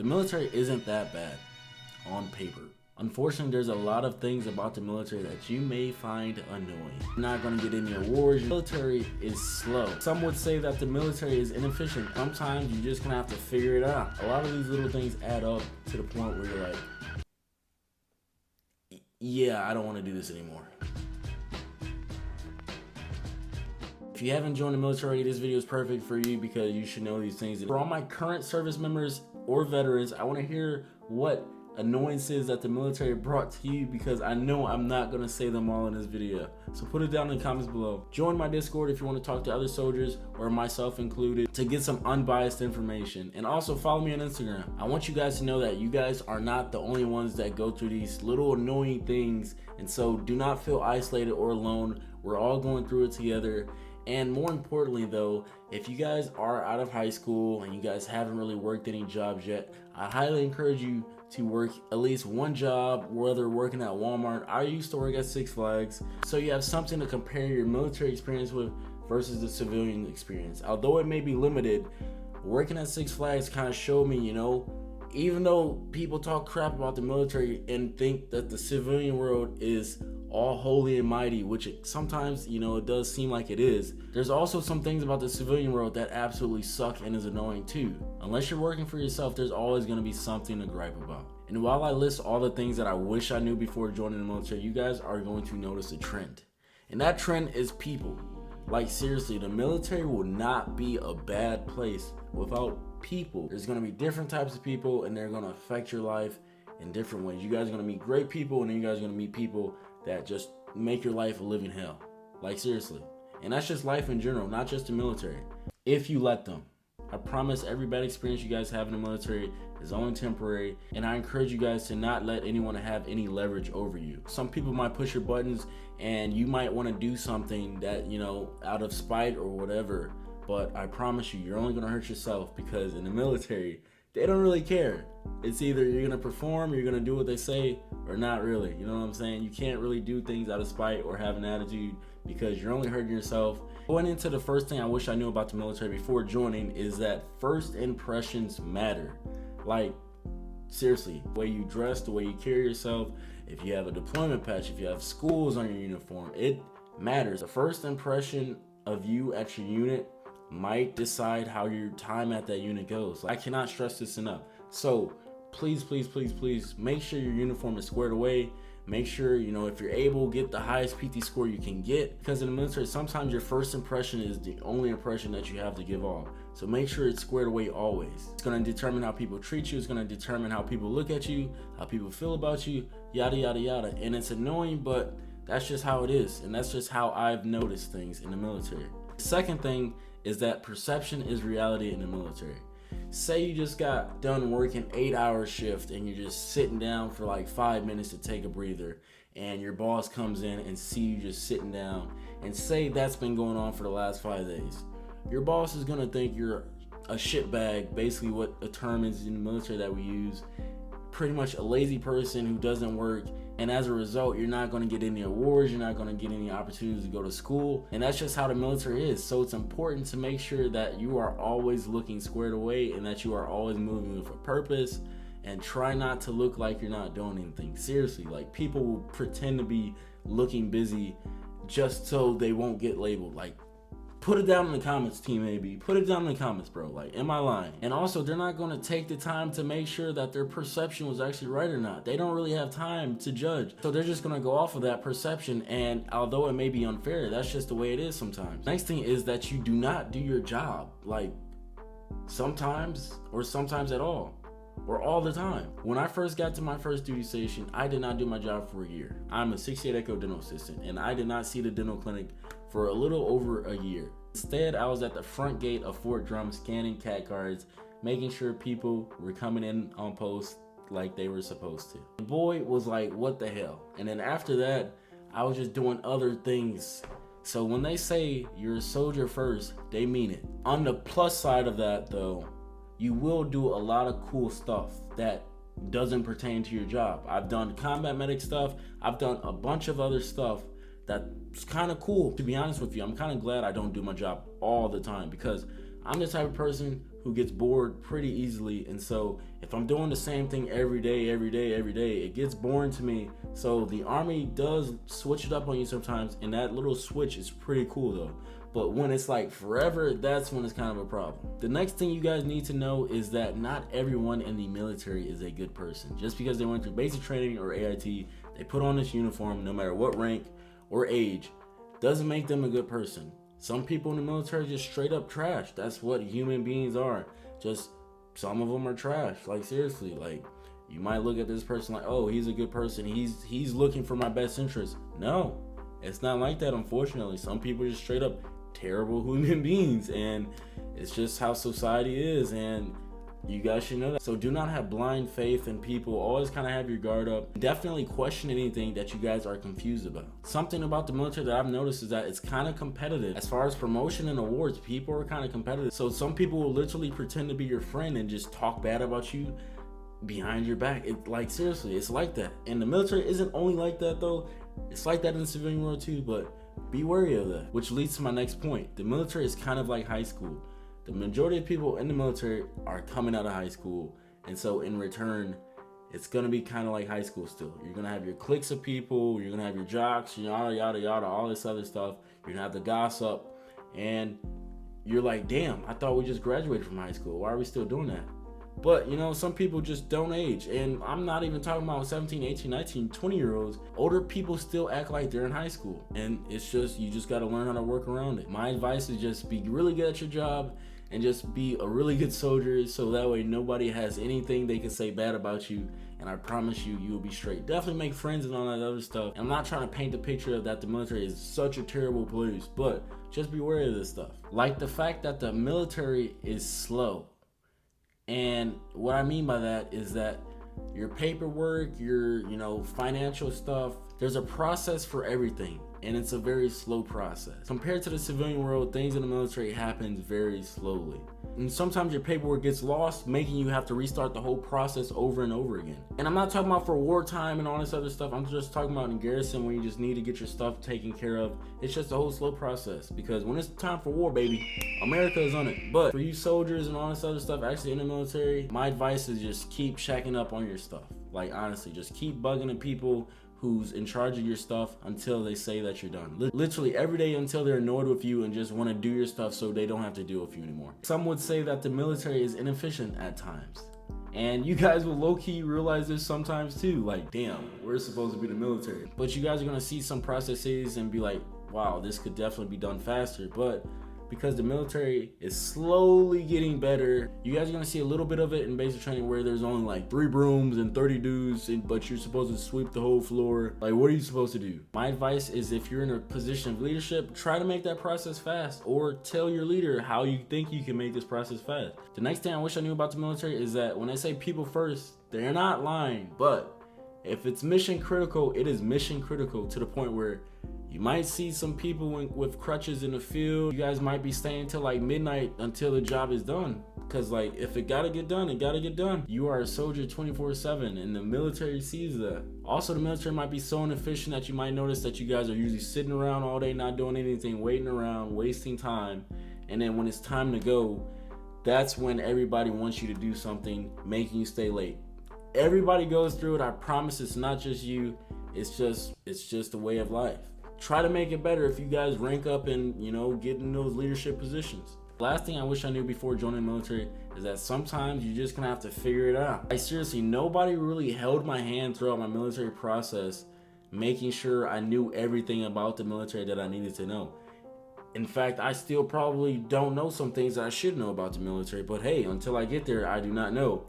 The military isn't that bad on paper. Unfortunately, there's a lot of things about the military that you may find annoying. You're not going to get any awards. The military is slow. Some would say that the military is inefficient. Sometimes you're just going to have to figure it out. A lot of these little things add up to the point where you're like, yeah, I don't want to do this anymore. If you haven't joined the military, this video is perfect for you because you should know these things. For all my current service members or veterans, I want to hear what annoyances that the military brought to you, because I know I'm not going to say them all in this video. So put it down in the comments below. Join my Discord if you want to talk to other soldiers or myself included to get some unbiased information. And also follow me on Instagram. I want you guys to know that you guys are not the only ones that go through these little annoying things. And so do not feel isolated or alone. We're all going through it together. And more importantly though, if you guys are out of high school and you guys haven't really worked any jobs yet, I highly encourage you to work at least one job, whether working at Walmart. I used to work at Six Flags, so you have something to compare your military experience with versus the civilian experience. Although it may be limited, working at Six Flags kind of showed me, even though people talk crap about the military and think that the civilian world is all holy and mighty, which sometimes, it does seem like it is, there's also some things about the civilian world that absolutely suck and is annoying too. Unless you're working for yourself, there's always going to be something to gripe about. And while I list all the things that I wish I knew before joining the military, you guys are going to notice a trend. And that trend is people. Like seriously, the military will not be a bad place without people. There's going to be different types of people and they're going to affect your life in different ways. You guys are going to meet great people and then you guys are going to meet people that just make your life a living hell. Like seriously. And that's just life in general, not just the military. If you let them. I promise every bad experience you guys have in the military is only temporary, and I encourage you guys to not let anyone have any leverage over you. Some people might push your buttons and you might want to do something that, out of spite or whatever, but I promise you're only going to hurt yourself, because in the military, they don't really care. It's either you're going to perform, you're going to do what they say, or not really. You know what I'm saying? You can't really do things out of spite or have an attitude, because you're only hurting yourself. Going into the first thing I wish I knew about the military before joining is that first impressions matter. Like, seriously, the way you dress, the way you carry yourself, if you have a deployment patch, if you have schools on your uniform, it matters. The first impression of you at your unit might decide how your time at that unit goes. I cannot stress this enough. So please, please, please, please make sure your uniform is squared away. Make sure, if you're able, get the highest PT score you can get, because in the military, sometimes your first impression is the only impression that you have to give off. So make sure it's squared away always. It's going to determine how people treat you. It's going to determine how people look at you, how people feel about you, yada, yada, yada. And it's annoying, but that's just how it is. And that's just how I've noticed things in the military. The second thing is that perception is reality in the military. Say you just got done working 8-hour shift and you're just sitting down for like 5 minutes to take a breather, and your boss comes in and see you just sitting down, and say that's been going on for the last 5 days. Your boss is gonna think you're a shitbag, basically what a term is in the military that we use, pretty much a lazy person who doesn't work, and as a result, you're not going to get any awards, you're not going to get any opportunities to go to school, and that's just how the military is. So it's important to make sure that you are always looking squared away and that you are always moving with a purpose, and try not to look like you're not doing anything. Seriously, like, people will pretend to be looking busy just so they won't get labeled. Like, put it down in the comments, Team AB. Put it down in the comments, bro. Like, am I lying? And also, they're not going to take the time to make sure that their perception was actually right or not. They don't really have time to judge. So they're just going to go off of that perception. And although it may be unfair, that's just the way it is sometimes. Next thing is that you do not do your job. Like, sometimes, or sometimes at all, or all the time. When I first got to my first duty station, I did not do my job for a year. I'm a 68 Echo dental assistant, and I did not see the dental clinic for a little over a year. Instead, I was at the front gate of Fort Drum scanning CAT cards, making sure people were coming in on post like they were supposed to. The boy was like, what the hell? And then after that, I was just doing other things. So when they say you're a soldier first, they mean it. On the plus side of that though, you will do a lot of cool stuff that doesn't pertain to your job. I've done combat medic stuff. I've done a bunch of other stuff that's kind of cool. To be honest with you, I'm kind of glad I don't do my job all the time, because I'm the type of person who gets bored pretty easily. And so if I'm doing the same thing every day, it gets boring to me. So the Army does switch it up on you sometimes, and that little switch is pretty cool though. But when it's like forever, that's when it's kind of a problem. The next thing you guys need to know is that not everyone in the military is a good person. Just because they went through basic training or AIT, they put on this uniform, no matter what rank or age, doesn't make them a good person. Some people in the military just straight up trash. That's what human beings are. Just some of them are trash. Like seriously, like you might look at this person like, oh, he's a good person. He's looking for my best interest. No, it's not like that, unfortunately. Some people are just straight up terrible human beings, and it's just how society is, and you guys should know that. So do not have blind faith in people. Always kind of have your guard up. Definitely question anything that you guys are confused about. Something about the military that I've noticed is that it's kind of competitive. As far as promotion and awards, people are kind of competitive. So some people will literally pretend to be your friend and just talk bad about you behind your back. Like seriously, it's like that. And the military isn't only like that though. It's like that in the civilian world too, but be wary of that. Which leads to my next point. The military is kind of like high school. The majority of people in the military are coming out of high school, and so in return, it's gonna be kind of like high school still. You're gonna have your cliques of people, you're gonna have your jocks, yada yada yada, all this other stuff. You're gonna have the gossip, and you're like, damn, I thought we just graduated from high school. Why are we still doing that? But you know, some people just don't age, and I'm not even talking about 17, 18, 19, 20-year-olds. Older people still act like they're in high school, and it's just, you just got to learn how to work around it. My advice is just be really good at your job and just be a really good soldier, so that way nobody has anything they can say bad about you, and I promise you, you will be straight. Definitely make friends and all that other stuff. And I'm not trying to paint the picture of that the military is such a terrible place, but just be wary of this stuff. Like the fact that the military is slow. And what I mean by that is that your paperwork, your, financial stuff, there's a process for everything, and it's a very slow process. Compared to the civilian world, things in the military happens very slowly. And sometimes your paperwork gets lost, making you have to restart the whole process over and over again. And I'm not talking about for wartime and all this other stuff. I'm just talking about in garrison when you just need to get your stuff taken care of. It's just a whole slow process, because when it's time for war, baby, America is on it. But for you soldiers and all this other stuff actually in the military, my advice is just keep checking up on your stuff. Like honestly, just keep bugging the people who's in charge of your stuff until they say that you're done. Literally every day until they're annoyed with you and just want to do your stuff so they don't have to deal with you anymore. Some would say that the military is inefficient at times. And you guys will low-key realize this sometimes too. Like, damn, we're supposed to be the military. But you guys are going to see some processes and be like, wow, this could definitely be done faster. But because the military is slowly getting better, you guys are gonna see a little bit of it in basic training where there's only like 3 brooms and 30 dudes, but you're supposed to sweep the whole floor. Like, what are you supposed to do? My advice is, if you're in a position of leadership, try to make that process fast, or tell your leader how you think you can make this process fast. The next thing I wish I knew about the military is that when I say people first, they're not lying, but if it's mission critical, it is mission critical to the point where you might see some people with crutches in the field. You guys might be staying till like midnight until the job is done. Because like, if it gotta get done, it gotta get done. You are a soldier 24/7, and the military sees that. Also, the military might be so inefficient that you might notice that you guys are usually sitting around all day, not doing anything, waiting around, wasting time. And then when it's time to go, that's when everybody wants you to do something, making you stay late. Everybody goes through it. I promise it's not just you. It's just a way of life. Try to make it better if you guys rank up and, get in those leadership positions. Last thing I wish I knew before joining the military is that sometimes you're just gonna have to figure it out. Like seriously, nobody really held my hand throughout my military process, making sure I knew everything about the military that I needed to know. In fact, I still probably don't know some things that I should know about the military, but hey, until I get there, I do not know.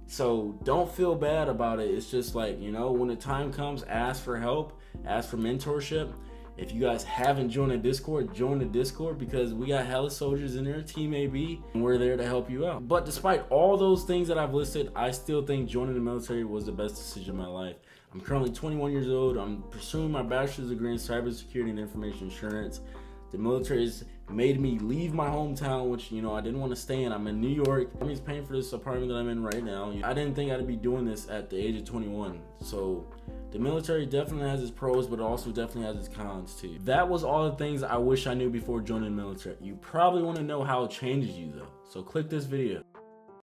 So don't feel bad about it. It's just like, when the time comes, ask for help, ask for mentorship. If you guys haven't joined the Discord, join the Discord, because we got hella soldiers in there, Team AB, and we're there to help you out. But despite all those things that I've listed, I still think joining the military was the best decision of my life. I'm currently 21 years old. I'm pursuing my bachelor's degree in cybersecurity and information assurance. The military's made me leave my hometown, which, I didn't want to stay in. I'm in New York. Army's paying for this apartment that I'm in right now. I didn't think I'd be doing this at the age of 21. So the military definitely has its pros, but it also definitely has its cons too. That was all the things I wish I knew before joining the military. You probably want to know how it changes you though. So click this video.